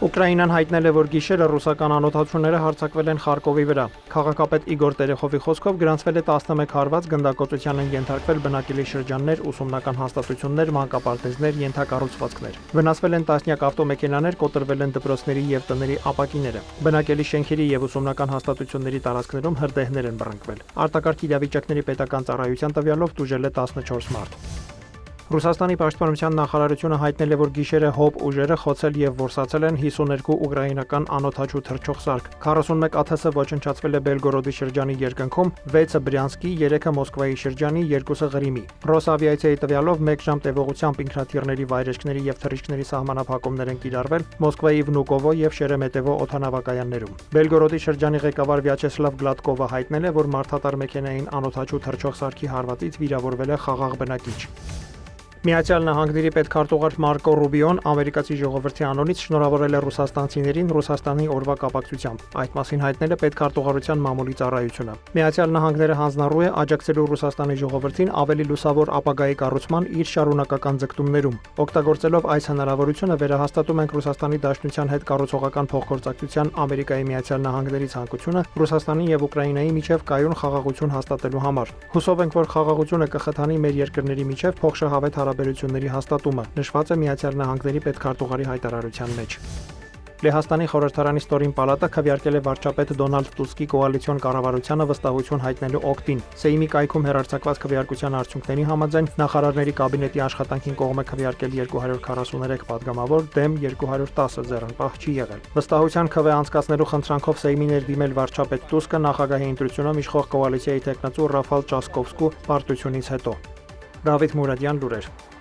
Ուկրաինան հայտնել է, որ գիշերը ռուսական անօթաչուները հարձակվել են Խարկովի վրա։ Քաղաքապետ Իգոր Տերեխովի խոսքով գրանցվել է 11 հարված, գնդակոծության են ենթարկվել բնակելի շրջաններ, ուսումնական հաստատություններ, մանկապարտեզներ, ենթակառուցվածքներ։ Վնասվել են տասնյակ ավտոմեքենաներ, կոտրվել են դպրոցների եւ տների ապակիները։ Բնակելի շենքերի եւ ուսումնական հաստատությունների տարածքներում հրդեհներ են բռնկվել։ Արտակարգ իրավիճակների պետական ծառայության տվյալով տուժել է 14 մարդ։ Ռուսաստանի պաշտպանության նախարարությունը հայտնել է, որ գիշերը ՀՕՊ ուժերը խոցել եւ որսացել են 52 ուկրաինական անօթաչու թռչող սարք։ 41 ԱԹՍ ոչնչացվել է Բելգորոդի շրջանի երկնքում, 6-ը Բրյանսկի, 3-ը Մոսկվայի շրջանի, 2-ը Ղրիմի։ Ռոսավիացիայի տվյալով 1 ժամ տևողությամբ ինքնաթիռների վայրեջքների եւ թռիչքների սահմանափակումներ են կիրառվել Մոսկվայի Վնուկովո եւ Շերեմետևո օդանավակայաններում։ Բելգորոդի շրջանի ղեկավար Վյաչեսլավ Գլադկովը հայտնել է, որ մարդատար մեքենային անօթաչու թռչող սարքի հարվածից վիրավորվել է խաղաղ բնակիչ։ Միացյալ Նահանգների պետքարտուղար Մարկո Ռուբիոն ամերիկացի ժողովրդի անունից շնորհավորել է ռուսաստանցիներին Ռուսաստանի օրվա կապակցությամբ։ Այդ մասին հայտնել է պետքարտուղարության մամուլի ծառայությունը։ Միացյալ Նահանգները հանձնառու է աջակցելու Ռուսաստանի ժողովրդին ավելի լուսավոր ապագայի կառուցման իր շարունակական ձգտումներում։ Օգտագործելով այս հնարավորությունը վերահաստատում ենք Ռուսաստանի Դաշնության հետ կառուցողական փոխգործակցության Ամերիկայի Միացյալ Նահանգների ցանկությունը Ռուսաստանի եւ Ուկրաինայի միջև կայուն խաղաղություն հաստատելու համար։ Հուսով ենք, որ խաղաղությունը կխթանի մեր երկրների միջև փոխշահավետ հարաբերությունների հաստատումը, նշված է Միացյալ Նահանգների պետքարտուղարի հայտարարության մեջ։ Լեհաստանի խորհրդարանի ստորին պալատը քվեարկել է վարչապետ Դոնալդ Տուսկի կոալիցիոն կառավարությանը վստահություն հայտնելու օգտին։ Սեյմի կայքում հեռարձակված քվեարկության արդյունքների համաձայն նախարարների կաբինետի աշխատանքին կողմ է քվեարկել 243 падգամավոր, դեմ 210 ձեռնպահ չի եղել։ Վստահության քվե անցկացնելու խնդրանքով Սեյմի ներդիմել վարչապետ Տուսկը նախագահի ընտրությունում իշխող կոալիցիայի թեկնածու Ռաֆալ Ճասկովսկու պարտությունից հետո։ Դավիթ Մուրադյան, լուրեր։